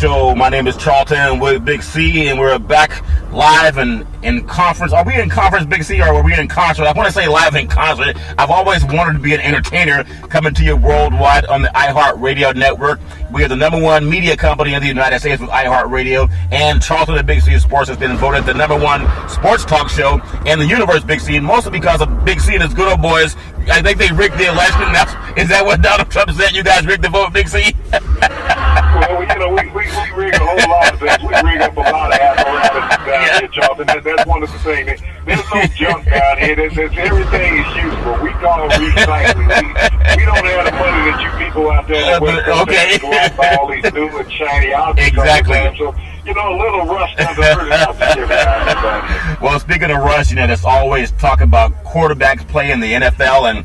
Show. My name is Charlton with Big C, and we're back live and in conference. Are we in conference, Big C, or are we in concert? I want to say live in concert. I've always wanted to be an entertainer coming to you worldwide on the iHeartRadio network. We are the #1 media company in the United States with iHeartRadio, and Charlton Big C Sports has been voted the #1 sports talk show in the universe, Big C, mostly because of Big C and his good old boys. I think they rigged the election. Is that what Donald Trump said? You guys rigged the vote, Big C? Well, we rig a whole lot of things. We rig up a lot of apparatus down here, Charlton. That's one of the things. There's no junk down here. Everything is useful. We call recycling. We don't have the money that you people out there that go out and buy all these new and shiny objects. Exactly. So, a little rust doesn't hurt enough. Well, speaking of rust, there's always talk about quarterbacks play in the NFL, and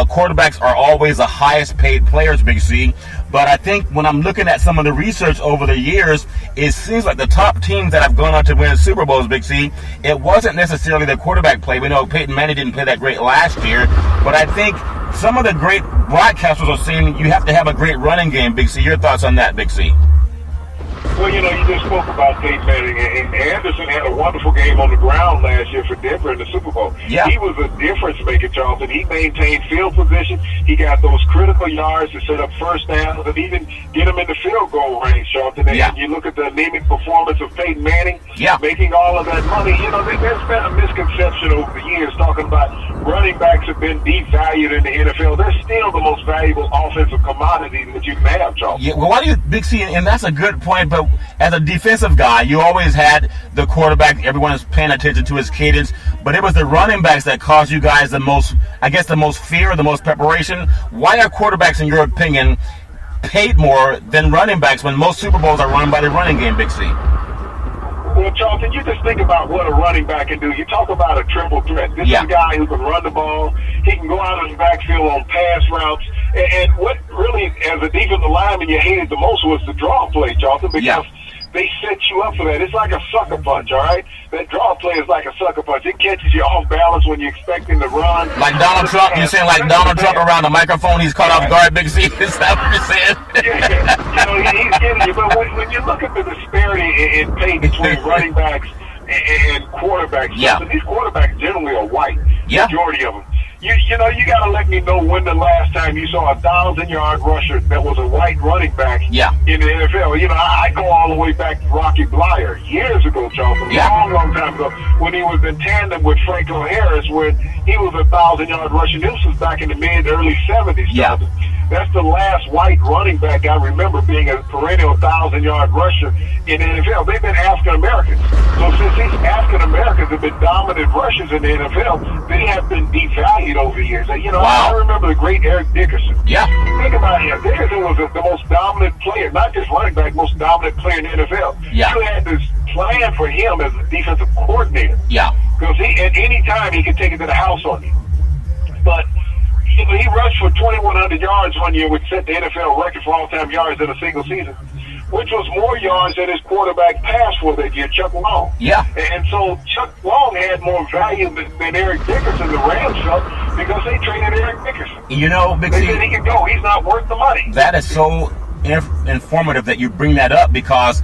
quarterbacks are always the highest paid players, Big C. But I think when I'm looking at some of the research over the years, it seems like the top teams that have gone on to win Super Bowls, Big C, it wasn't necessarily the quarterback play. We know Peyton Manning didn't play that great last year, but I think some of the great broadcasters are saying you have to have a great running game, Big C. Your thoughts on that, Big C? Well, you just spoke about Peyton Manning, and Anderson had a wonderful game on the ground last year for Denver in the Super Bowl. Yeah. He was a difference maker, Charlton. He maintained field position. He got those critical yards to set up first downs and even get them in the field goal range, Charlton. And you look at the anemic performance of Peyton Manning, making all of that money. There's been a misconception over the years talking about running backs have been devalued in the NFL. They're still the most valuable offensive commodity that you can have, Charlton. Yeah, well, why do you, Big C, and that's a good point, but as a defensive guy, you always had the quarterback. Everyone is paying attention to his cadence, but it was the running backs that caused you guys the most fear, the most preparation. Why are quarterbacks, in your opinion, paid more than running backs when most Super Bowls are run by the running game, Big C? Well, Charlton, you just think about what a running back can do. You talk about a triple threat. This is a guy who can run the ball. He can go out in the backfield on pass routes. And what really, as a defensive lineman, you hated the most was the draw play, Charlton, because they set you up for that. It's like a sucker punch, all right? That draw play is like a sucker punch. It catches you off balance when you're expecting to run. Like Donald Trump? You're saying like Donald Trump around the microphone, he's caught off guard, Big C? Is that what you're saying? He's getting you. But when you look at the disparity in pay between running backs and quarterbacks, these quarterbacks generally are white, majority of them. You got to let me know when the last time you saw a 1,000-yard rusher that was a white running back in the NFL. I go all the way back to Rocky Blyer years ago, Charlton, a long time ago, when he was in tandem with Franco Harris, when he was a 1,000-yard rusher. This was back in the early 70s, Charlton. That's the last white running back I remember being a perennial 1,000-yard rusher in the NFL. They've been African-Americans. So since these African-Americans have been dominant rushers in the NFL, they have been devalued over the years. I remember the great Eric Dickerson. Think about him. Dickerson was the most dominant player, not just running back, most dominant player in the NFL. You had this plan for him as a defensive coordinator. Because at any time he could take it to the house on you. But he rushed for 2,100 yards one year, which set the NFL record for all-time yards in a single season, which was more yards than his quarterback passed for that year, Chuck Long. And so Chuck Long had more value than Eric Dickerson, the Rams felt, because they traded Eric Dickerson. Big They C, said he could go. He's not worth the money. that is so informative that you bring that up, because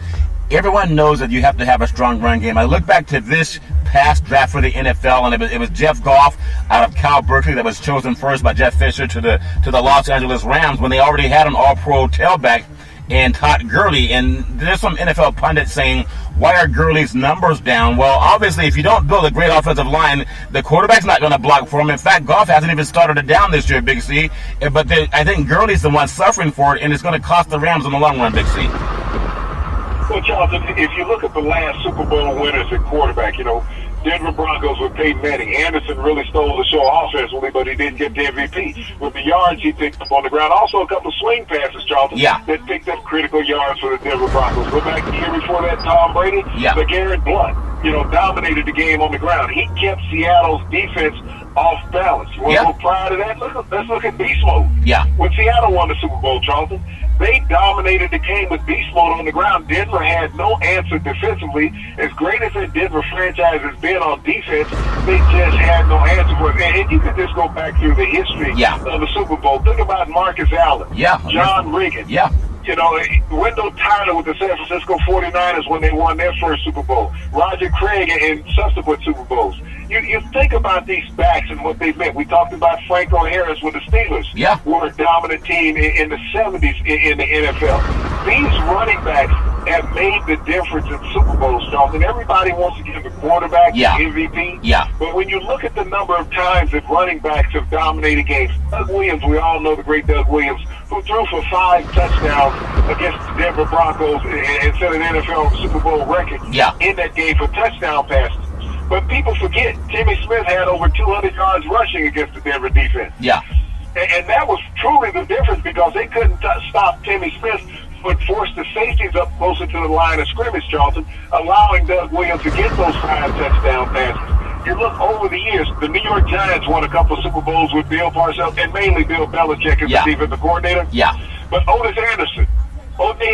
everyone knows that you have to have a strong run game. I look back to this past draft for the NFL, and it was Jeff Goff out of Cal Berkeley that was chosen first by Jeff Fisher to the Los Angeles Rams when they already had an all-pro tailback in Todd Gurley. And there's some NFL pundits saying, why are Gurley's numbers down? Well, obviously, if you don't build a great offensive line, the quarterback's not going to block for him. In fact, Goff hasn't even started it down this year, Big C. But I think Gurley's the one suffering for it, and it's going to cost the Rams in the long run, Big C. Well, Charlton, if you look at the last Super Bowl winners at quarterback, Denver Broncos with Peyton Manning. Anderson really stole the show offensively, but he didn't get the MVP. With the yards he picked up on the ground, also a couple of swing passes, Charlton, that picked up critical yards for the Denver Broncos. Go back the year before that, Tom Brady, LeGarrette Blount, dominated the game on the ground. He kept Seattle's defense off balance. You want to go prior to that? Let's look at beast mode. When Seattle won the Super Bowl, Charlton, they dominated the game with beast mode on the ground. Denver had no answer defensively. As great as that Denver franchise has been on defense, they just had no answer for it. And you could just go back through the history of the Super Bowl. Think about Marcus Allen, John Riggins, Wendell Tyler with the San Francisco 49ers when they won their first Super Bowl. Roger Craig in subsequent Super Bowls. You think about these backs and what they meant. We talked about Franco Harris with the Steelers. Yeah. Were a dominant team in the 70s in the NFL. These running backs have made the difference in Super Bowls, Charlton. Everybody wants to give the quarterback the MVP. Yeah. But when you look at the number of times that running backs have dominated games, Doug Williams, we all know the great Doug Williams, who threw for 5 touchdowns against the Denver Broncos and set an NFL Super Bowl record in that game for touchdown passes. But people forget, Timmy Smith had over 200 yards rushing against the Denver defense. Yeah. And that was truly the difference because they couldn't stop Timmy Smith, but forced the safeties up closer to the line of scrimmage, Charlton, allowing Doug Williams to get those 5 touchdown passes. You look over the years, the New York Giants won a couple of Super Bowls with Bill Parcells and mainly Bill Belichick as the defensive coordinator. Yeah. But O.J.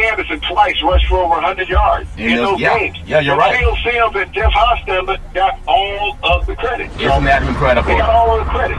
Anderson twice rushed for over 100 yards in those games. Yeah, you're right. Phil Simms and Jeff Hostetler got all of the credit. Isn't that incredible? They got all of the credit.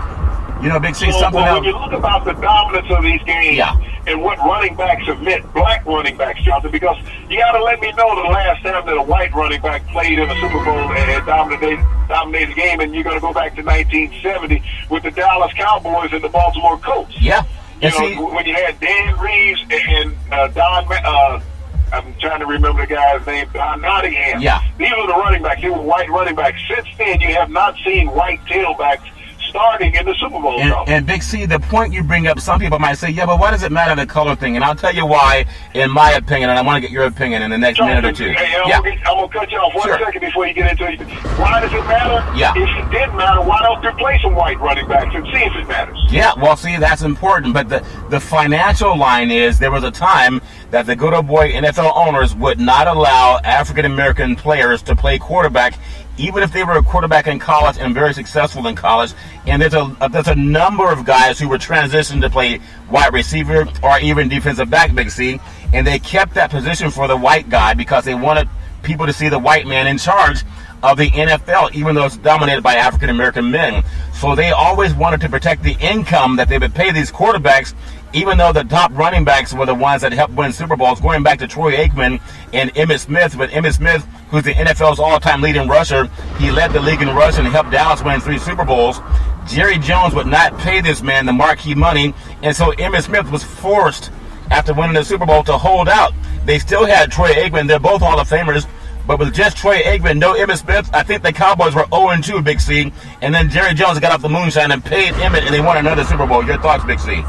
Big C, so, something else. When you look about the dominance of these games and what running backs have meant, black running backs, Jonathan, because you got to let me know the last time that a white running back played in a Super Bowl and dominated the game, and you're going to go back to 1970 with the Dallas Cowboys and the Baltimore Colts. Yeah. When you had Dan Reeves and I'm trying to remember the guy's name, Don Nottingham. Yeah. These were the running backs. They were white running backs. Since then, you have not seen white tailbacks starting in the Super Bowl. And Big C, the point you bring up, some people might say, but why does it matter the color thing? And I'll tell you why, in my opinion, and I want to get your opinion in the next minute or two. I'm going to cut you off one second before you get into it. Why does it matter? Yeah. If it didn't matter, why don't they play some white running backs and see if it matters? Yeah, well, see, that's important. But the financial line is there was a time that the good old boy NFL owners would not allow African-American players to play quarterback, even if they were a quarterback in college and very successful in college. And there's a number of guys who were transitioned to play wide receiver or even defensive back, Big C, and they kept that position for the white guy because they wanted people to see the white man in charge of the NFL, even though it's dominated by African-American men. So they always wanted to protect the income that they would pay these quarterbacks, even though the top running backs were the ones that helped win Super Bowls, going back to Troy Aikman and Emmitt Smith. But Emmitt Smith, who's the NFL's all-time leading rusher, he led the league in rushing and helped Dallas win 3 Super Bowls. Jerry Jones would not pay this man the marquee money, and so Emmitt Smith was forced, after winning the Super Bowl, to hold out. They still had Troy Aikman. They're both Hall of Famers. But with just Troy Aikman, no Emmitt Smith, I think the Cowboys were 0-2, Big C. And then Jerry Jones got off the moonshine and paid Emmitt, and they won another Super Bowl. Your thoughts, Big C?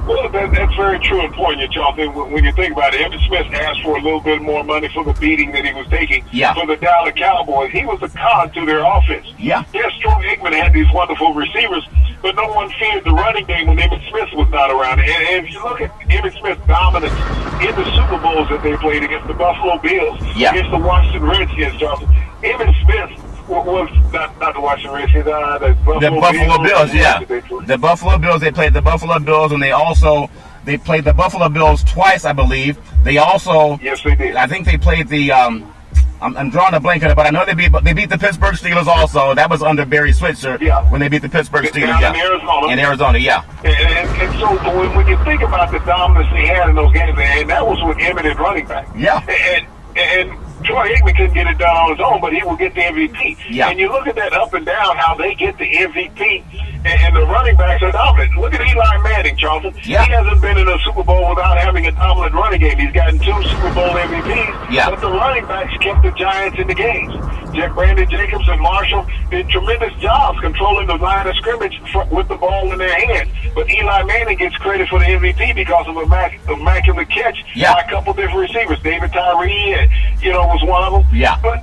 Well, that's very true and poignant, Charlton. When you think about it, Emmitt Smith asked for a little bit more money for the beating that he was taking for the Dallas Cowboys. He was a con to their offense. Yeah. Yes, Troy Aikman had these wonderful receivers, but no one feared the running game when Emmitt Smith was not around. And if you look at Emmitt Smith's dominance in the Super Bowls that they played against the Buffalo Bills, against the Washington Redskins, Charlton, Emmitt Smith was not the Washington Redskins, the Buffalo Bills, The Buffalo Bills, they played the Buffalo Bills, and they played the Buffalo Bills twice, I believe. They also, yes, they did. I think they played the, I'm drawing a blank on it, but I know they beat the Pittsburgh Steelers also. That was under Barry Switzer when they beat the Pittsburgh Steelers. In Arizona, And so when you think about the dominance they had in those games, and that was with Emmitt at running back. Yeah. And Troy Aikman couldn't get it done on his own, but he will get the MVP. Yeah. And you look at that up and down, how they get the MVP, and the running backs are dominant. Look at Eli Manning, Charlton. Yeah. He hasn't been in a Super Bowl without having a dominant running game. He's gotten 2 Super Bowl MVPs, but the running backs kept the Giants in the games. Brandon Jacobs and Marshall did tremendous jobs controlling the line of scrimmage with the ball in their hands. But Eli Manning gets credit for the MVP because of immaculate catch by a couple different receivers. David Tyree, was one of them. Yeah. But,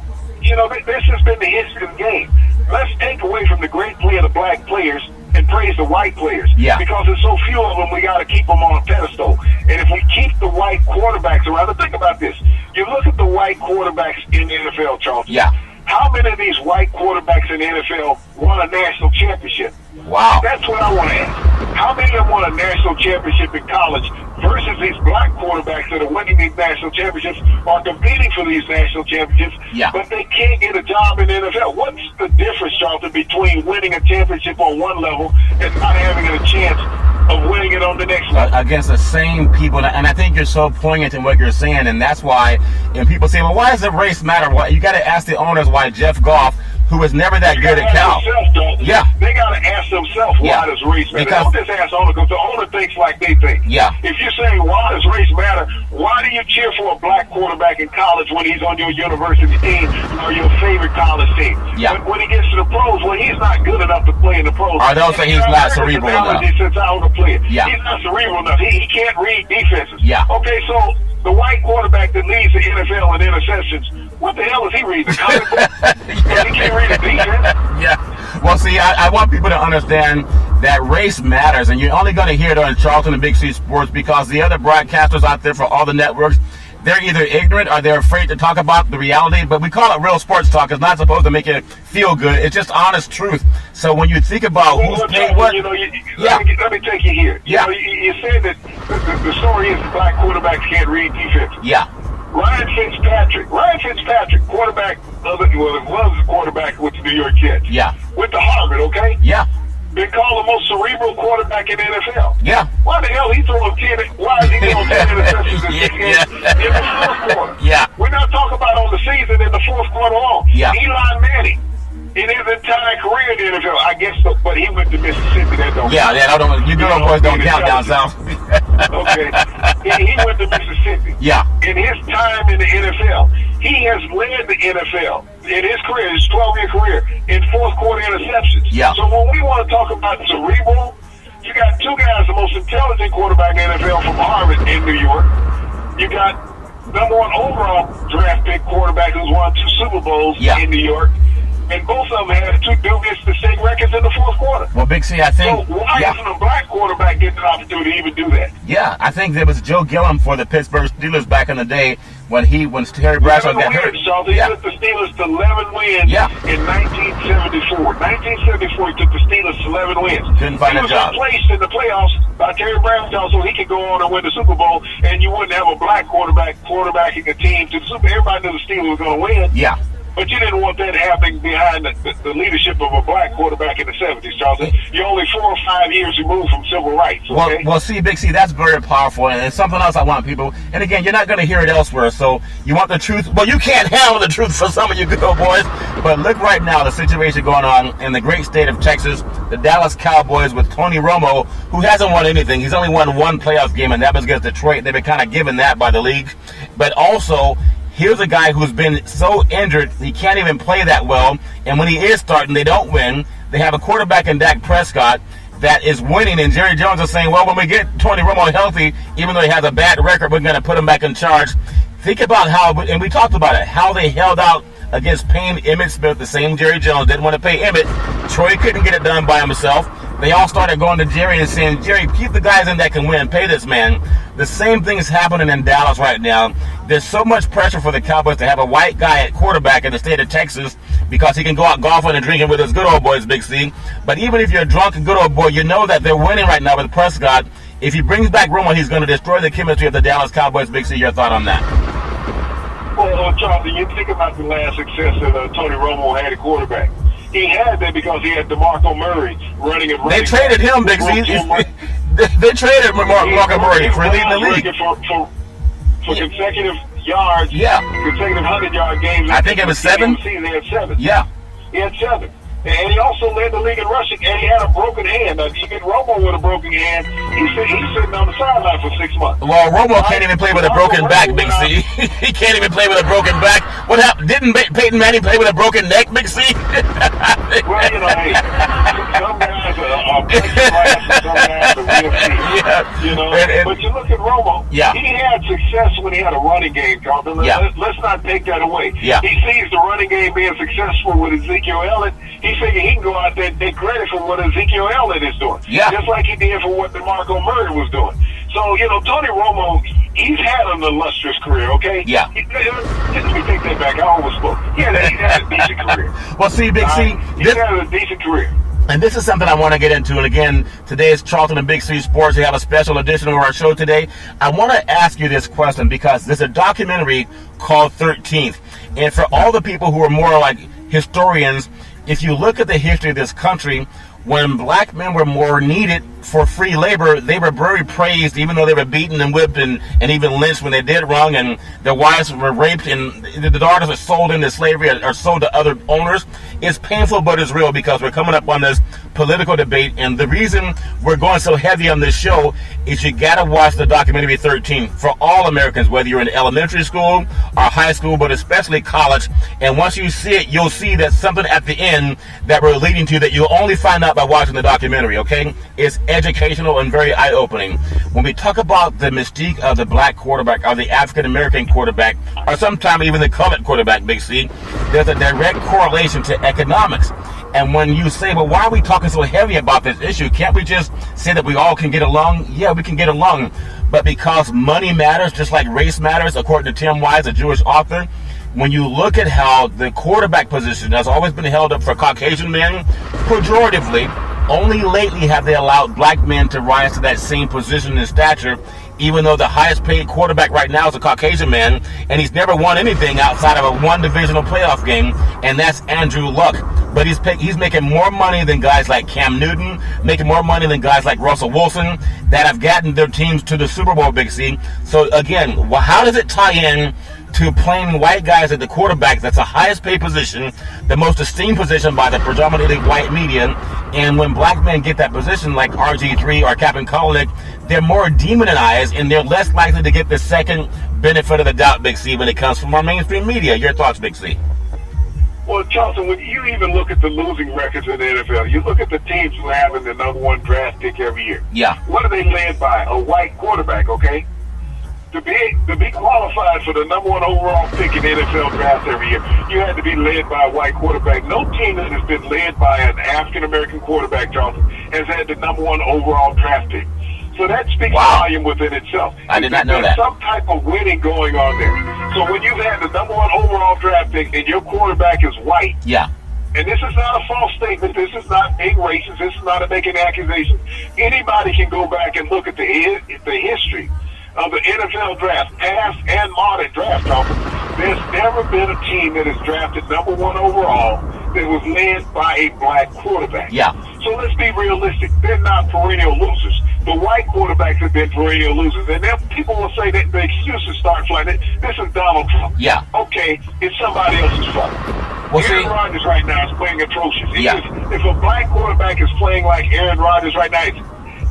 this has been the history of the game. Let's take away from the great play of the black players and praise the white players. Yeah. Because there's so few of them, we got to keep them on a pedestal. And if we keep the white quarterbacks around, and think about this. You look at the white quarterbacks in the NFL, Charlton. Yeah. How many of these white quarterbacks in the NFL won a national championship? Wow. That's what I want to ask. How many of them won a national championship in college versus these black quarterbacks that are winning these national championships or competing for these national championships, but they can't get a job in the NFL? What's the difference, Charlton, between winning a championship on one level and not having a chance of winning it on the next one. Against the same people. And I think you're so poignant in what you're saying, and that's why, and people say, well, why does the race matter? Well, you got to ask the owners why Jeff Goff, who was never that good at Cal. Yeah. They got to ask themselves why does race matter. Because they don't just ask the owner, because the owner thinks like they think. Yeah. If you're saying why does race matter, why do you cheer for a black quarterback in college when he's on your university team or your favorite college team? Yeah. But when he gets to the pros, well, he's not good enough to play in the pros. Or they'll say he's not cerebral enough. Since I was a player. Yeah. He's not cerebral enough. He can't read defenses. Yeah. Okay, so the white quarterback that leads the NFL in interceptions, what the hell is he reading? The comic book? Yeah. He can't read a defense. Yeah. Well, see, I want people to understand that race matters, and you're only going to hear it on Charlton and Big C Sports because the other broadcasters out there for all the networks, they're either ignorant or they're afraid to talk about the reality, but we call it real sports talk. It's not supposed to make you feel good. It's just honest truth. So when you think about who's paying what... Let me take you here. You said that the story is black quarterbacks can't read defense. Yeah. Ryan Fitzpatrick, quarterback, was the quarterback with the New York Jets. Yeah. Went to Harvard, okay? Yeah. Been called the most cerebral quarterback in the NFL. Yeah. Why the hell he throwing 10? Why is he throwing 10 interceptions in the fourth quarter? Yeah. We're not talking about on the season in the fourth quarter alone. Yeah. Eli Manning, in his entire career in the NFL, I guess, but he went to Mississippi. That don't count. You good old boys don't count down south. Okay. He went to Mississippi. Yeah. In his time in the NFL, he has led the NFL in his career, his 12-year career, in fourth quarter interceptions. Yeah. So when we want to talk about cerebral, you got two guys, the most intelligent quarterback in the NFL from Harvard in New York. You got number one overall draft pick quarterback who's won 2 Super Bowls in New York. And both of them had 2 dubious distinct records in the fourth quarter. Well, Big C, I think... So why isn't a black quarterback getting an opportunity to even do that? Yeah, I think there was Joe Gilliam for the Pittsburgh Steelers back in the day when Terry Bradshaw got hurt. He took the Steelers to 11 wins in 1974. 1974, he took the Steelers to 11 wins. Couldn't find a job. He was replaced in the playoffs by Terry Bradshaw so he could go on and win the Super Bowl, and you wouldn't have a black quarterbacking a team to the Super Bowl. Everybody knew the Steelers were going to win. Yeah. But you didn't want that happening behind the leadership of a black quarterback in the 70s, Charlton. You're only 4 or 5 years removed from civil rights, okay? Well, see, Big C, that's very powerful, and it's something else I want people, and again, you're not going to hear it elsewhere, so you want the truth. Well, you can't handle the truth for some of you good old boys, but look right now, the situation going on in the great state of Texas, the Dallas Cowboys with Tony Romo, who hasn't won anything. He's only won 1 playoff game, and that was against Detroit. They've been kind of given that by the league, but also... here's a guy who's been so injured, he can't even play that well. And when he is starting, they don't win. They have a quarterback in Dak Prescott that is winning. And Jerry Jones is saying, well, when we get Tony Romo healthy, even though he has a bad record, we're going to put him back in charge. Think about how, and we talked about it, how they held out against paying Emmitt Smith. The same Jerry Jones didn't want to pay Emmitt. Troy couldn't get it done by himself. They all started going to Jerry and saying, Jerry, keep the guys in that can win. Pay this man. The same thing is happening in Dallas right now. There's so much pressure for the Cowboys to have a white guy at quarterback in the state of Texas because he can go out golfing and drinking with his good old boys, Big C. But even if you're a drunk and good old boy, you know that they're winning right now with Prescott. If he brings back Romo, he's going to destroy the chemistry of the Dallas Cowboys. Big C, your thought on that? Well, Charlton, you think about the last success that Tony Romo had at quarterback. He had that because he had DeMarco Murray running and running. They traded him, Big C. They traded DeMarco Murray for leading the league. For consecutive yards, consecutive 100-yard games. I think it was 7. He had 7. Yeah. He had 7. And he also led the league in rushing, and he had a broken hand. You get Romo with a broken hand, he's sitting on the sideline for 6 months. Well, Romo can't even play with a broken back, Big C. He can't even play with a broken back. What happened? Didn't Peyton Manning play with a broken neck, Big C? Well, hey, some guys are punching glass and some guys are real feet. Yeah. But you look at Romo. Yeah. He had success when he had a running game, Charlton. Let's not take that away. Yeah. He sees the running game being successful with Ezekiel Elliott. He figured he can go out there and take credit for what Ezekiel Elliott is doing. Yeah. Just like he did for what DeMarco Murray was doing. So, Tony Romo, he's had an illustrious career, okay? Yeah. Let me take that back. I overspoke. He had a decent career. Well, see, Big C. He had a decent career. And this is something I want to get into. And again, today is Charlton and Big C Sports. We have a special edition of our show today. I want to ask you this question because there's a documentary called 13th. And for all the people who are more like historians, if you look at the history of this country, when black men were more needed for free labor, they were very praised, even though they were beaten and whipped and even lynched when they did wrong, and their wives were raped, and the daughters are sold into slavery or sold to other owners. It's painful, but it's real, because we're coming up on this political debate, and the reason we're going so heavy on this show is you got to watch the documentary 13 for all Americans, whether you're in elementary school or high school, but especially college. And once you see it, you'll see that something at the end that we're leading to that you'll only find out by watching the documentary, okay? It's educational and very eye-opening. When we talk about the mystique of the black quarterback or the African-American quarterback, or sometimes even the colored quarterback, Big C, there's a direct correlation to economics. And when you say, well, why are we talking so heavy about this issue? Can't we just say that we all can get along? Yeah, we can get along. But because money matters, just like race matters, according to Tim Wise, a Jewish author, when you look at how the quarterback position has always been held up for Caucasian men, pejoratively, only lately have they allowed black men to rise to that same position in stature, even though the highest paid quarterback right now is a Caucasian man, and he's never won anything outside of a one divisional playoff game, and that's Andrew Luck. But he's making more money than guys like Cam Newton, making more money than guys like Russell Wilson that have gotten their teams to the Super Bowl, Big C. So again, how does it tie in to plain white guys at the quarterback? That's the highest paid position, the most esteemed position by the predominantly white media. And when black men get that position, like RG3 or Captain Kaepernick, they're more demonized and they're less likely to get the second benefit of the doubt, Big C, when it comes from our mainstream media. Your thoughts, Big C? Well, Charlton, when you even look at the losing records in the NFL, you look at the teams who are having the number one draft pick every year. Yeah. What are they led by? A white quarterback, okay? To be qualified for the number one overall pick in the NFL draft every year, you had to be led by a white quarterback. No team that has been led by an African-American quarterback, Charlton, has had the number one overall draft pick. So that speaks volume within itself. I did not know that. There's some type of winning going on there. So when you've had the number one overall draft pick and your quarterback is white, yeah. And this is not a false statement. This is not being racist. This is not a making accusations. Anybody can go back and look at the history of the NFL draft, past and modern draft. There's never been a team that has drafted number one overall that was led by a black quarterback. Yeah. So let's be realistic. They're not perennial losers. The white quarterbacks have been perennial losers. And then people will say that the excuses start flying. This is Donald Trump. Yeah. Okay, it's somebody else's fault. Well, Aaron Rodgers right now is playing atrocious. Yeah. If a black quarterback is playing like Aaron Rodgers right now,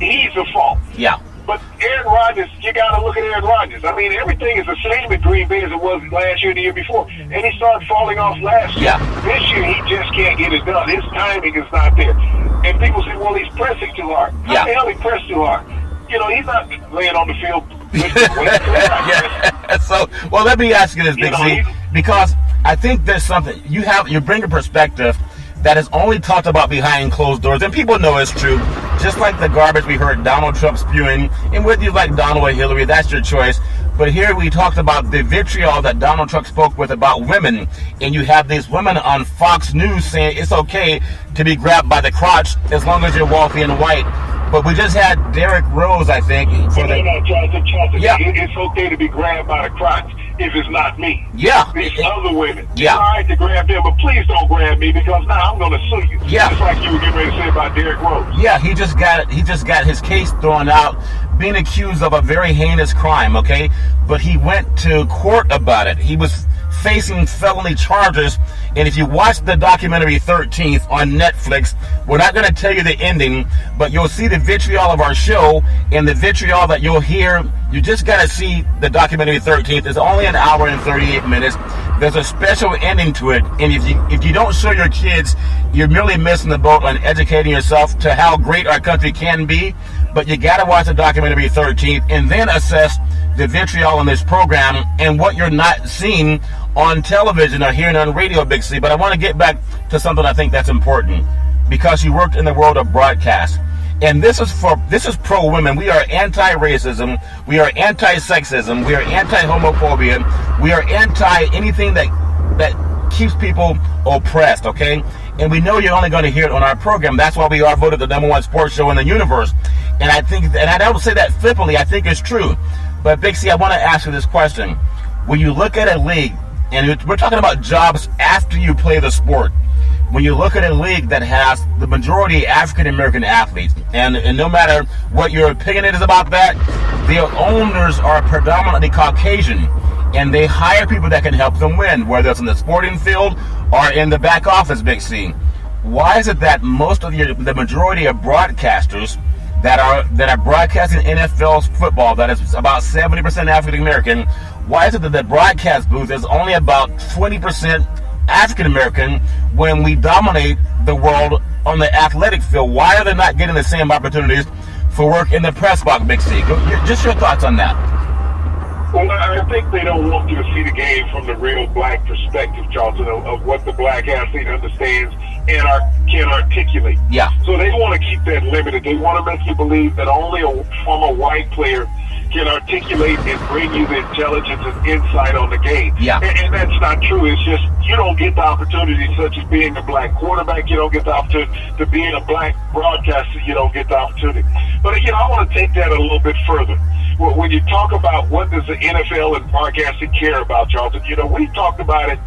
he's the fault. Yeah. But Aaron Rodgers, you got to look at Aaron Rodgers. I mean, everything is the same in Green Bay as it was last year and the year before. And he started falling off last year. Yeah. This year, he just can't get it done. His timing is not there. And people say, well, he's pressing too hard. Yeah. How the hell he pressed too hard? You know, he's not laying on the field. Yeah. So, well, let me ask you this, Big C, because I think there's something you bring a perspective that is only talked about behind closed doors, and people know it's true. Just like the garbage we heard Donald Trump spewing, and whether you like Donald or Hillary, that's your choice. But here we talked about the vitriol that Donald Trump spoke with about women, and you have these women on Fox News saying it's okay to be grabbed by the crotch as long as you're wealthy and white. But we just had Derrick Rose, I think. Charlton. Yeah. It's okay to be grabbed by the crotch if it's not me. Yeah. It's other women. Yeah. It's all right to grab them, but please don't grab me because now I'm going to sue you. Yeah. Just like you were getting ready to say about Derrick Rose. Yeah, he just got his case thrown out, being accused of a very heinous crime, okay? But he went to court about it. He was facing felony charges, and if you watch the documentary 13th on Netflix, we're not going to tell you the ending, but you'll see the vitriol of our show and the vitriol that you'll hear. You just got to see the documentary 13th. It's only an hour and 38 minutes. There's a special ending to it, and if you don't show your kids, you're merely missing the boat on educating yourself to how great our country can be. But you got to watch the documentary 13th and then assess the vitriol in this program and what you're not seeing on television or hearing on radio, Big C. But I want to get back to something I think that's important, because you worked in the world of broadcast. And this is pro-women. We are anti-racism. We are anti-sexism. We are anti-homophobia. We are anti-anything that keeps people oppressed, okay? And we know you're only going to hear it on our program. That's why we are voted the #1 sports show in the universe. And I think, and I don't say that flippantly, I think it's true. But Big C, I want to ask you this question. When you look at a league, and we're talking about jobs after you play the sport, when you look at a league that has the majority African American athletes, and no matter what your opinion is about that, the owners are predominantly Caucasian, and they hire people that can help them win, whether it's in the sporting field or in the back office, Big C. Why is it that most of the majority of broadcasters that are broadcasting NFL's football, that is about 70% African American, why is it that the broadcast booth is only about 20% African American when we dominate the world on the athletic field? Why are they not getting the same opportunities for work in the press box, Big C? Just your thoughts on that. Well, I think they don't want you to see the game from the real black perspective, Charlton, of what the black athlete understands and can articulate. Yeah. So they want to keep that limited. They want to make you believe that only a former white player can articulate and bring you the intelligence and insight on the game. Yeah. And that's not true. It's just you don't get the opportunity, such as being a black quarterback. You don't get the opportunity to being a black broadcaster. You don't get the opportunity. But, I want to take that a little bit further. When you talk about what does the NFL and broadcasting care about, Charlton, we talked about it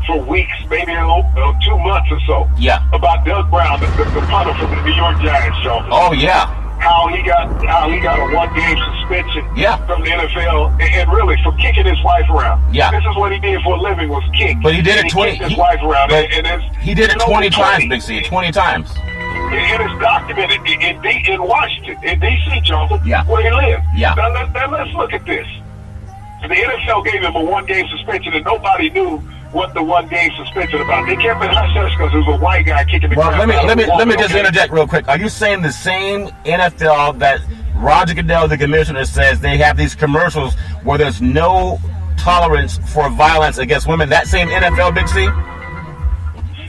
for weeks, maybe 2 months or so. Yeah. About Doug Brown, the punter from the New York Giants, Charlton. Oh yeah. How he got a 1-game suspension from the NFL, and really for kicking his wife around. Yeah. This is what he did for a living, was kick. But he did it 20. Kicked his wife around, he did it 20 times, Big C. 20 times. And it's documented in Washington, in D.C., Charlton, where he lives. Yeah. Now let's look at this. The NFL gave him a 1-game suspension, and nobody knew what the 1-game suspension about. They kept it hush-hush because it was a white guy kicking the crap. Let me just interject real quick. Are you saying the same NFL that Roger Goodell, the commissioner, says they have these commercials where there's no tolerance for violence against women? That same NFL, Big C?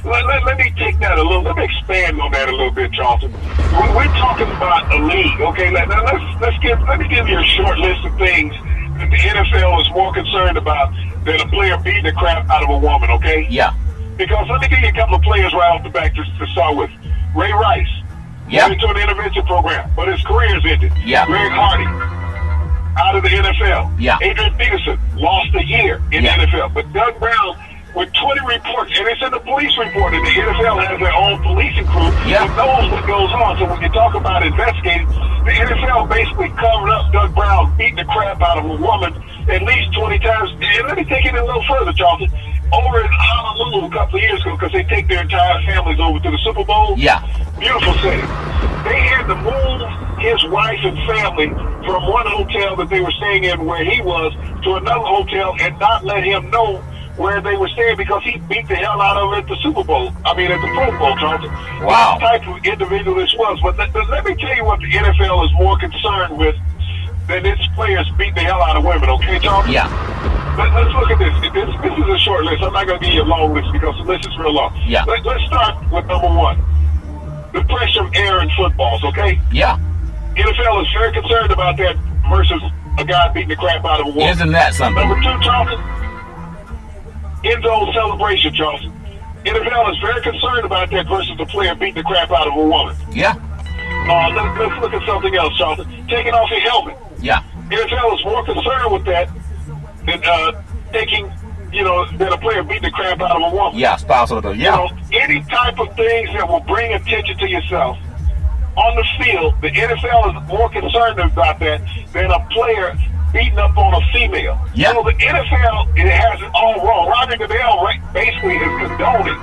Let me take that let me expand on that a little bit, Charlton. We're talking about a league, okay? Let me give you a short list of things that the NFL is more concerned about than a player beating the crap out of a woman, okay? Yeah. Because let me give you a couple of players right off the back to start with. Ray Rice. Yeah. Went into an intervention program, but his career's ended. Yeah. Greg Hardy, out of the NFL. Yeah. Adrian Peterson lost a year in the NFL. But Doug Brown, with 20 reports, and it's in the police report, and the NFL has their own policing crew that knows what goes on. So when you talk about investigating, the NFL basically covered up Doug Brown beating the crap out of a woman at least 20 times. And let me take it a little further, Charlton. Over in Honolulu a couple of years ago, because they take their entire families over to the Super Bowl. Yeah. Beautiful city. They had to move his wife and family from one hotel that they were staying in where he was to another hotel and not let him know where they were staying because he beat the hell out of it at the Super Bowl. at the Pro Bowl, Charlton. Wow. What type of individual this was. But let me tell you what the NFL is more concerned with than its players beating the hell out of women, okay, Charlton? Yeah. Let's look at this. This is a short list. I'm not going to give you a long list because the list is real long. Yeah. Let's start with number one. The pressure of air in footballs, okay? Yeah. NFL is very concerned about that versus a guy beating the crap out of a woman. Isn't that something? Number two, Charlton, end zone celebration, Charlton. NFL is very concerned about that versus the player beating the crap out of a woman. Yeah. Let's look at something else, Charlton. Taking off your helmet. Yeah. NFL is more concerned with that than than a player beating the crap out of a woman. Yeah, spousal. Yeah. Any type of things that will bring attention to yourself on the field, the NFL is more concerned about that than a player beating up on a female. Yeah. So the NFL, it has it all wrong. Roger Goodell basically is condoning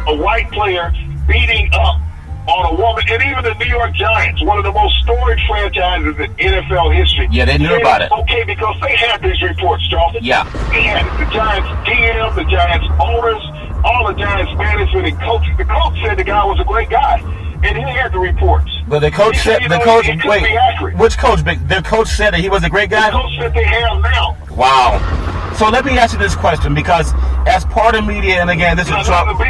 a white player beating up on a woman, and even the New York Giants, one of the most storied franchises in NFL history. Yeah, they knew about it. Okay, because they had these reports, Charlton. Yeah. They had it. The Giants GM, the Giants owners, all the Giants management and coaches. The coach said the guy was a great guy, and he had the reports. But the coach said, which coach? The coach said that he was a great guy? The coach that they have now. Wow. So let me ask you this question, because as part of media, and again, this is Trump. Before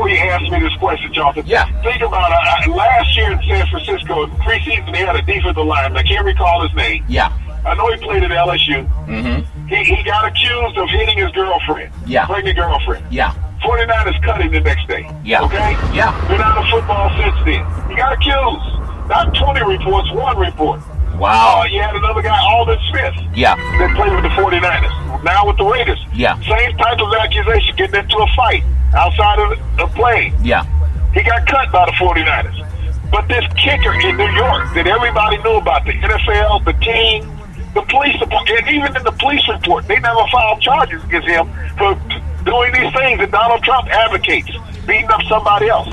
you ask me this question, Charlton, think about last year in San Francisco, preseason, they had a defensive lineman. I can't recall his name. Yeah. I know he played at LSU. Mm-hmm. He got accused of hitting his girlfriend. Yeah. Pregnant girlfriend. Yeah. 49ers cut him the next day. Yeah. Okay? Yeah. Been out of football since then. He got accused. Not 20 reports, one report. Wow. You had another guy, Aldon Smith. Yeah. That played with the 49ers. Now with the Raiders. Yeah. Same type of accusation, getting into a fight. outside of the plane. Yeah. He got cut by the 49ers. But this kicker in New York that everybody knew about, the NFL, the team, the police department, and even in the police report, they never filed charges against him for doing these things that Donald Trump advocates, beating up somebody else.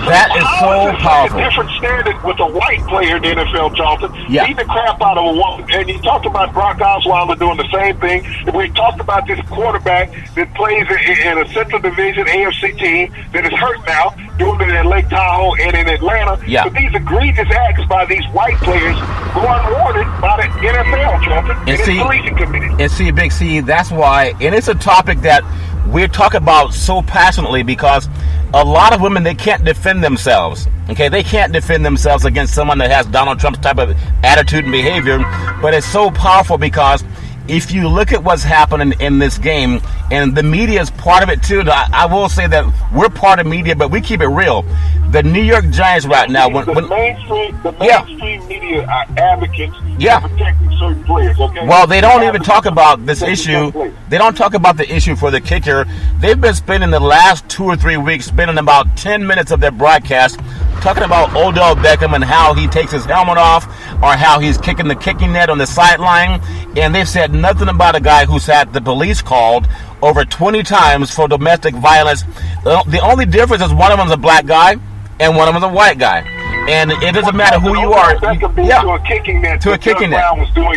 That is so powerful. A different standard with a white player in the NFL, Charlton. Yeah. Beating the crap out of a woman. And you talked about Brock Osweiler doing the same thing. And we talked about this quarterback that plays in a Central Division AFC team that is hurt now, doing it in Lake Tahoe and in Atlanta. Yeah. But these egregious acts by these white players go unwarranted by the NFL, Charlton, and its policing committee. And see, Big C, that's why, and it's a topic that we're talking about so passionately because a lot of women, they can't defend themselves. Okay, they can't defend themselves against someone that has Donald Trump's type of attitude and behavior. But it's so powerful because if you look at what's happening in this game, and the media is part of it too. I will say that we're part of media, but we keep it real. The New York Giants right now, the mainstream media are advocates for protecting certain players. Okay. Well, they don't even talk about this issue. They don't talk about the issue for the kicker. They've been spending the last 2 or 3 weeks spending about 10 minutes of their broadcast talking about Odell Beckham and how he takes his helmet off or how he's kicking the kicking net on the sideline. And they've said nothing about a guy who's had the police called over 20 times for domestic violence. The only difference is one of them's a black guy and one of them's a white guy. And it doesn't matter who you are. To a kicking net. To a kicking net.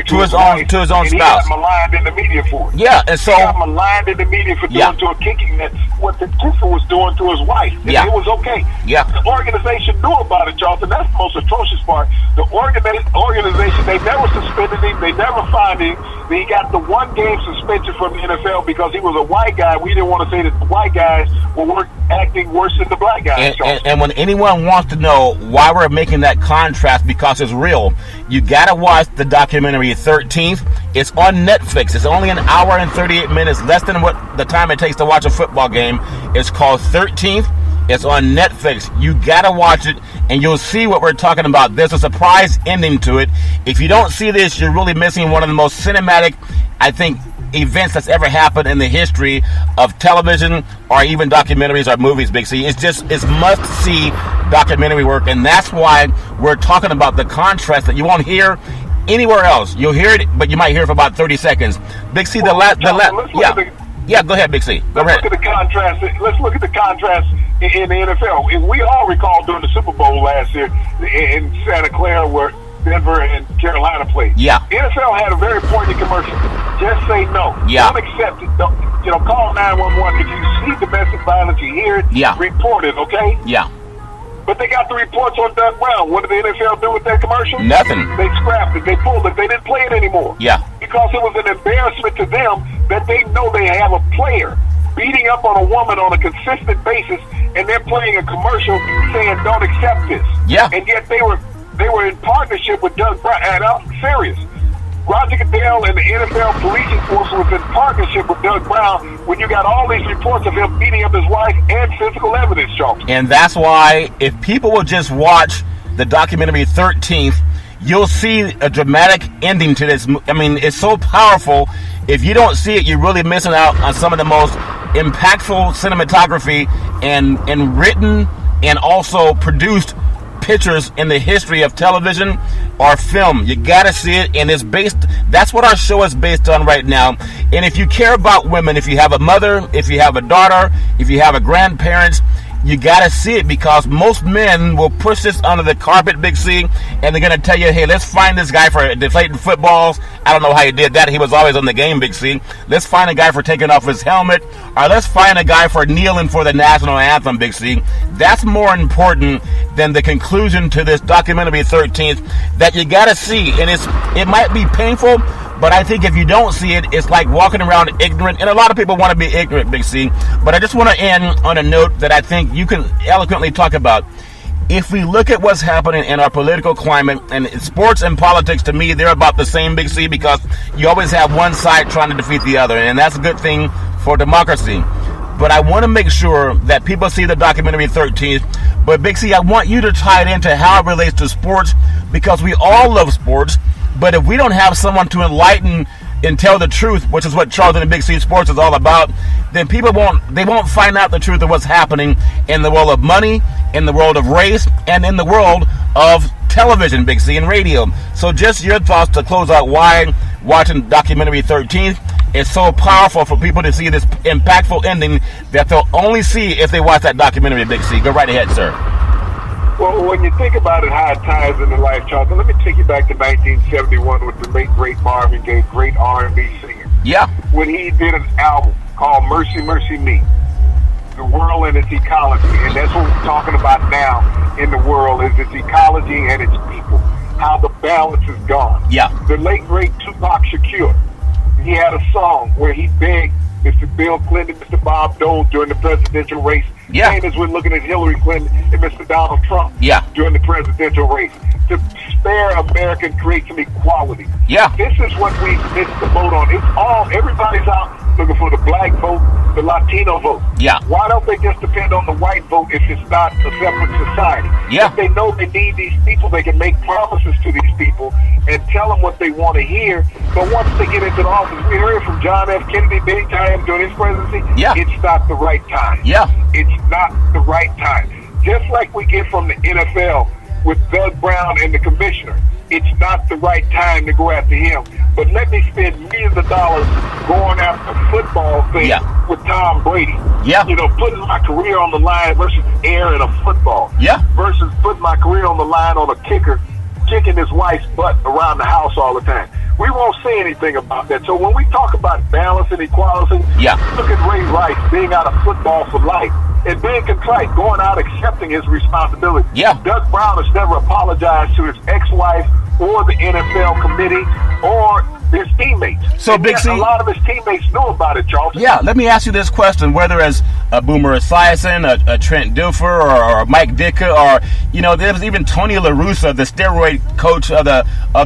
To his own spouse. He got maligned in the media for it. Yeah, and so he got maligned in the media for doing to a kicking net what the kicker was doing to his wife. And it was okay. Yeah. The organization knew about it, Charlton. That's the most atrocious part. The organization, they never suspended him. They never fined him. He got the 1 game suspension from the NFL because he was a white guy. We didn't want to say that the white guys were acting worse than the black guys. And when anyone wants to know why we're making that contrast, because it's real, you gotta watch the documentary 13th. It's on Netflix. It's only an hour and 38 minutes, less than what the time it takes to watch a football game. It's called 13th. It's on Netflix. You gotta watch it, and you'll see what we're talking about. There's a surprise ending to it. If you don't see this, you're really missing one of the most cinematic, I think, events that's ever happened in the history of television or even documentaries or movies, Big C. It's must-see documentary work, and that's why we're talking about the contrast that you won't hear anywhere else. You'll hear it, but you might hear it for about 30 seconds. Big C, go ahead, Big C. Let's look at the contrast in the NFL. And we all recall during the Super Bowl last year in Santa Clara where Denver and Carolina played. Yeah. The NFL had a very poignant commercial. Just say no. Yeah. Don't accept it. Don't, call 911. If you see domestic violence, you hear it, report it, okay? Yeah. But they got the reports on Doug Brown. What did the NFL do with that commercial? Nothing. They scrapped it. They pulled it. They didn't play it anymore. Yeah. Because it was an embarrassment to them that they know they have a player beating up on a woman on a consistent basis, and they're playing a commercial saying, don't accept this. Yeah. And yet they were in partnership with Doug Brown. And I'm serious. Roger Goodell and the NFL policing force was in partnership with Doug Brown when you got all these reports of him beating up his wife and physical evidence, Charlton. And that's why if people will just watch the documentary 13th, you'll see a dramatic ending to this. I mean, it's so powerful. If you don't see it, you're really missing out on some of the most impactful cinematography and written and also produced pictures in the history of television or film. You gotta see it, and that's what our show is based on right now. And if you care about women, if you have a mother, if you have a daughter, if you have a grandparents, you gotta see it, because most men will push this under the carpet, Big C, and they're gonna tell you, hey, let's find this guy for deflating footballs. I don't know how he did that. He was always on the game, Big C. Let's find a guy for taking off his helmet, or let's find a guy for kneeling for the national anthem, Big C. That's more important than the conclusion to this documentary 13th that you gotta see. And it might be painful, but I think if you don't see it, it's like walking around ignorant. And a lot of people want to be ignorant, Big C. But I just want to end on a note that I think you can eloquently talk about. If we look at what's happening in our political climate, and sports and politics, to me, they're about the same, Big C, because you always have one side trying to defeat the other. And that's a good thing for democracy. But I want to make sure that people see the documentary 13th. But Big C, I want you to tie it into how it relates to sports, because we all love sports. But if we don't have someone to enlighten and tell the truth, which is what Charlton Big C Sports is all about, then people won't find out the truth of what's happening in the world of money, in the world of race, and in the world of television, Big C, and radio. So just your thoughts to close out why watching documentary 13th is so powerful for people to see this impactful ending that they'll only see if they watch that documentary, Big C. Go right ahead, sir. Well, when you think about it, how it ties into life, Charlton, let me take you back to 1971 with the late, great Marvin Gaye, great R&B singer. Yeah. When he did an album called Mercy, Mercy Me, the world and its ecology. And that's what we're talking about now in the world, is its ecology and its people, how the balance is gone. Yeah. The late, great Tupac Shakur, he had a song where he begged Mr. Bill Clinton, Mr. Bob Dole during the presidential race. Yeah. Same as we're looking at Hillary Clinton and Mr. Donald Trump during the presidential race. To spare America and create some equality. Yeah. This is what we missed the boat on. Everybody's out looking for the black vote, the Latino vote. Yeah. Why don't they just depend on the white vote if it's not a separate society? Yeah. If they know they need these people, they can make promises to these people and tell them what they want to hear. But once they get into the office, we heard from John F. Kennedy many times during his presidency, it's not the right time. Yeah. It's not the right time. Just like we get from the NFL with Doug Brown and the commissioner, it's not the right time to go after him. But let me spend millions of dollars going after a football thing with Tom Brady. Yeah. You know, putting my career on the line versus air in a football. Yeah. Versus putting my career on the line on a kicker, kicking his wife's butt around the house all the time. We won't say anything about that. So when we talk about balance and equality, look at Ray Rice being out of football for life and being contrite, going out accepting his responsibility. Yeah. Doug Brown has never apologized to his ex-wife or the NFL committee or his teammates. So, and Big C, a lot of his teammates know about it, Charlton. Yeah, let me ask you this question: whether as a Boomer Esiason, a Trent Dilfer, or Mike Ditka, or there was even Tony La Russa, the steroid coach of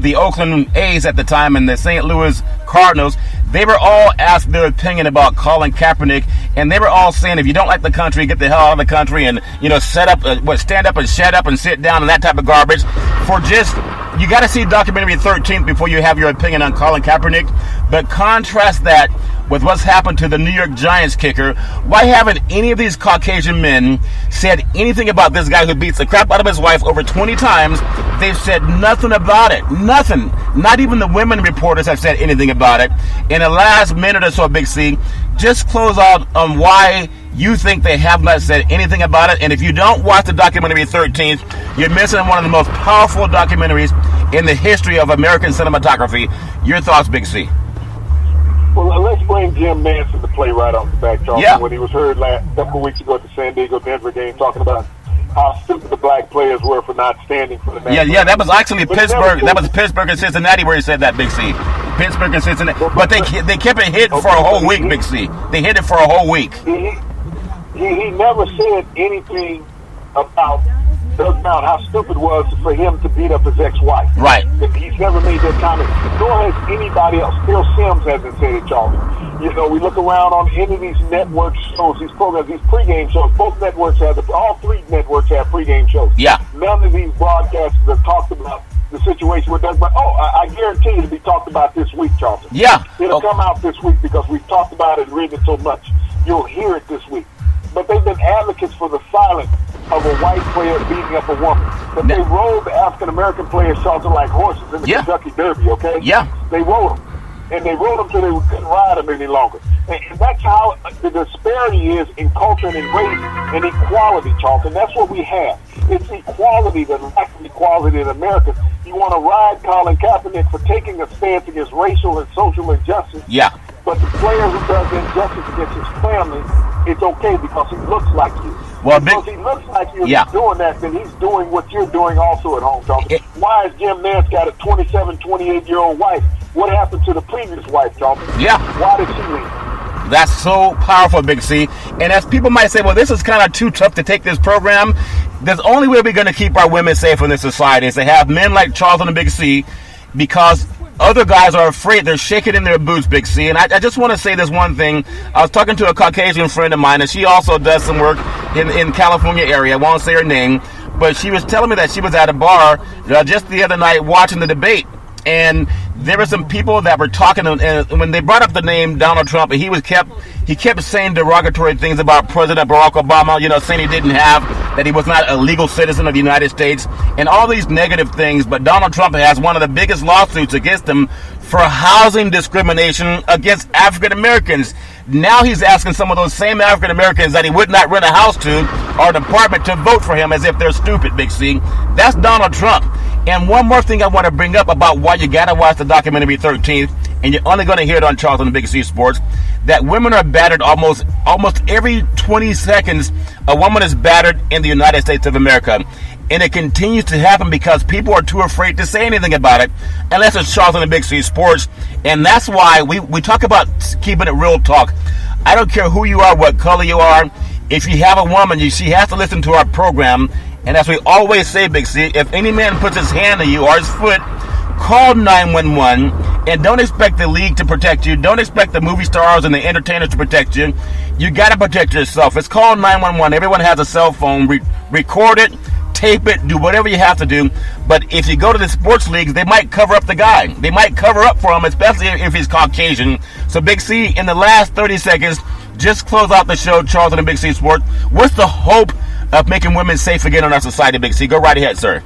the Oakland A's at the time and the St. Louis Cardinals. They were all asked their opinion about Colin Kaepernick, and they were all saying, if you don't like the country, get the hell out of the country, and stand up and shut up and sit down and that type of garbage. You got to see documentary 13th before you have your opinion on Colin Kaepernick. But contrast that with what's happened to the New York Giants kicker. Why haven't any of these Caucasian men said anything about this guy who beats the crap out of his wife over 20 times? They've said nothing about it. Nothing. Not even the women reporters have said anything about it. In the last minute or so, Big C, just close out on why you think they have not said anything about it. And if you don't watch the documentary 13th, you're missing one of the most powerful documentaries in the history of American cinematography. Your thoughts, Big C? Well, let's bring Jim Manson to play right off the back, Charlton, when he was heard a couple of weeks ago at the San Diego-Denver game talking about how stupid the black players were for not standing for the national Yeah, that was actually Pittsburgh. That was Pittsburgh and Cincinnati where he said that, Big C. Pittsburgh and Cincinnati. But they kept it hidden for a whole week, Big C. They hid it for a whole week. He never said anything about Doug Brown, how stupid it was for him to beat up his ex-wife. Right. He's never made that comment. Nor has anybody else. Bill Sims hasn't said it, Charlton. We look around on any of these network shows, these programs, these pregame shows. Both networks all three networks have pregame shows. Yeah. None of these broadcasters have talked about the situation with Doug Brown. I guarantee it'll be talked about this week, Charlton. Yeah. It'll come out this week because we've talked about it and written it so much. You'll hear it this week. But they've been advocates for the silence of a white player beating up a woman. But they rode the African-American players, Charlton, like horses in the Kentucky Derby, okay? Yeah. They rode them. And they rode them till they couldn't ride them any longer. And that's how the disparity is in culture and in race and equality, Charlton. That's what we have. It's equality, the lack of equality in America. You want to ride Colin Kaepernick for taking a stance against racial and social injustice. Yeah. But the player who does injustice against his family, it's okay because he looks like you. Well, because he looks like you, he's doing that, then he's doing what you're doing also at home, Charlton. Why is Jim Nance got a 27, 28-year-old wife? What happened to the previous wife, Charlton? Yeah. Why did she leave? That's so powerful, Big C. And as people might say, well, this is kind of too tough to take this program. There's only way we're going to keep our women safe in this society is to have men like Charlton and Big C, because other guys are afraid. They're shaking in their boots, Big C. And I just want to say this one thing. I was talking to a Caucasian friend of mine, and she also does some work in California area. I won't say her name, but she was telling me that she was at a bar just the other night watching the debate. And there were some people that were talking, and when they brought up the name Donald Trump, he kept saying derogatory things about President Barack Obama, saying he didn't have, that he was not a legal citizen of the United States, and all these negative things. But Donald Trump has one of the biggest lawsuits against him for housing discrimination against African Americans. Now he's asking some of those same African Americans that he would not rent a house to or an apartment to vote for him as if they're stupid, Big C. That's Donald Trump. And one more thing I want to bring up about why you got to watch the documentary 13th, and you're only going to hear it on Charlton Big C Sports, that women are battered almost every 20 seconds. A woman is battered in the United States of America. And it continues to happen because people are too afraid to say anything about it unless it's Charlton and Big C Sports. And that's why we talk about keeping it real talk. I don't care who you are, what color you are. If you have a woman, she has to listen to our program. And as we always say, Big C, if any man puts his hand on you or his foot, call 911, and don't expect the league to protect you. Don't expect the movie stars and the entertainers to protect you. You got to protect yourself. It's called 911. Everyone has a cell phone. Record it, tape it, do whatever you have to do. But if you go to the sports leagues, they might cover up the guy. They might cover up for him, especially if he's Caucasian. So, Big C, in the last 30 seconds, just close out the show, Charlton and Big C Sports. What's the hope of making women safe again in our society, Big C? Go right ahead, sir.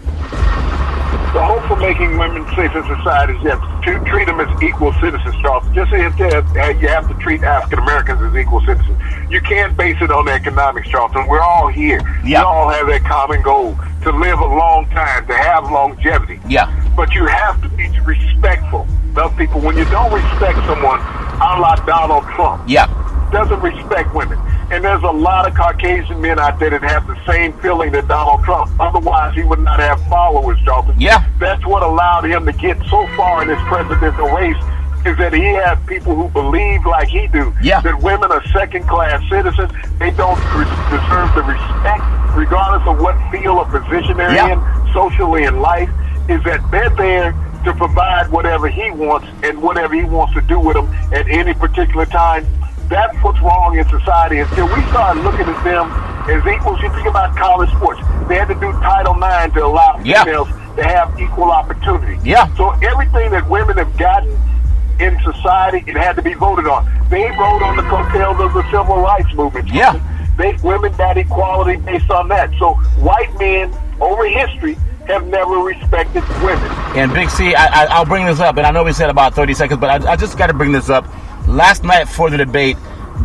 The hope for making women safe in society is you have to treat them as equal citizens, Charles. Just as you have to treat African Americans as equal citizens. You can't base it on economics, Charlton. We're all here. Yeah. We all have that common goal to live a long time, to have longevity. Yeah. But you have to be respectful of people. When you don't respect someone, a la Donald Trump, doesn't respect women. And there's a lot of Caucasian men out there that have the same feeling that Donald Trump. Otherwise, he would not have followers, Charlton. Yeah. That's what allowed him to get so far in this presidential race, is that he has people who believe like he do, that women are second-class citizens. They don't deserve the respect, regardless of what field or position they're in, socially in life, is that they're there to provide whatever he wants and whatever he wants to do with them at any particular time. That's what's wrong in society. Until we start looking at them as equals, you think about college sports. They had to do Title IX to allow females to have equal opportunity. So everything that women have gotten in society, it had to be voted on. They rode on the coattails of the civil rights movement. Women got equality based on that. So white men over history have never respected women. And Big C, I'll bring this up, and I know we said about 30 seconds, but I just got to bring this up. Last night for the debate,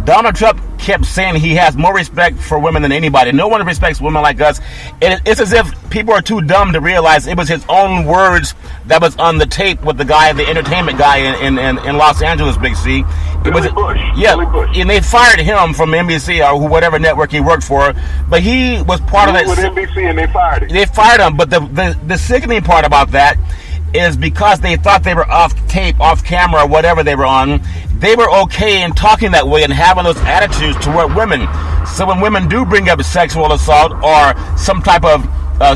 Donald Trump kept saying he has more respect for women than anybody. No one respects women like us. It's as if people are too dumb to realize it was his own words that was on the tape with the guy, the entertainment guy in Los Angeles, Big C. Billy Bush. And they fired him from NBC or whatever network he worked for. But he was part of that. With NBC, and they fired him. They fired him. But the sickening part about that is because they thought they were off tape, off camera, whatever they were on, they were okay in talking that way and having those attitudes toward women. So when women do bring up sexual assault or some type of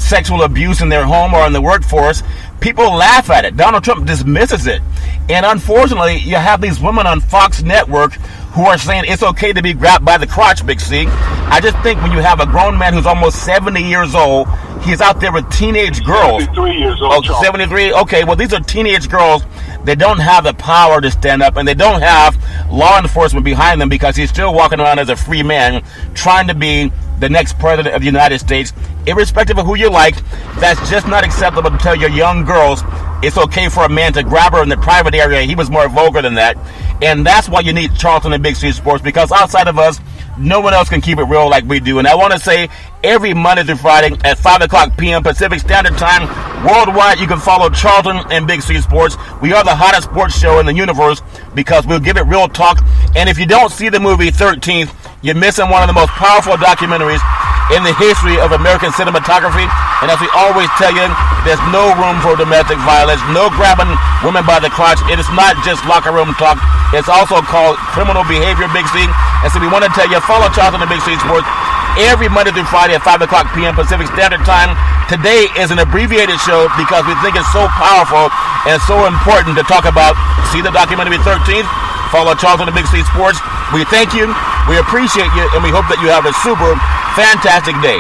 sexual abuse in their home or in the workforce, people laugh at it. Donald Trump dismisses it. And unfortunately, you have these women on Fox Network who are saying it's okay to be grabbed by the crotch, Big C. I just think when you have a grown man who's almost 70 years old, he's out there with teenage girls. 73 years old. Oh, 73? Okay, well, these are teenage girls. They don't have the power to stand up, and they don't have law enforcement behind them because he's still walking around as a free man trying to be the next president of the United States. Irrespective of who you like, that's just not acceptable to tell your young girls it's okay for a man to grab her in the private area. He was more vulgar than that. And that's why you need Charlton and Big C Sports, because outside of us, no one else can keep it real like we do. And I want to say every Monday through Friday at 5 o'clock p.m. Pacific Standard Time, worldwide, you can follow Charlton and Big C Sports. We are the hottest sports show in the universe because we'll give it real talk. And if you don't see the movie 13th, you're missing one of the most powerful documentaries in the history of American cinematography. And as we always tell you, there's no room for domestic violence, no grabbing women by the crotch. It is not just locker room talk. It's also called criminal behavior, Big C. And so we want to tell you, follow Charlton and Big C Sports every Monday through Friday at 5 o'clock p.m. Pacific Standard Time. Today is an abbreviated show because we think it's so powerful and so important to talk about. See the documentary 13th. Follow Charlton and Big C Sports. We thank you, we appreciate you, and we hope that you have a super fantastic day.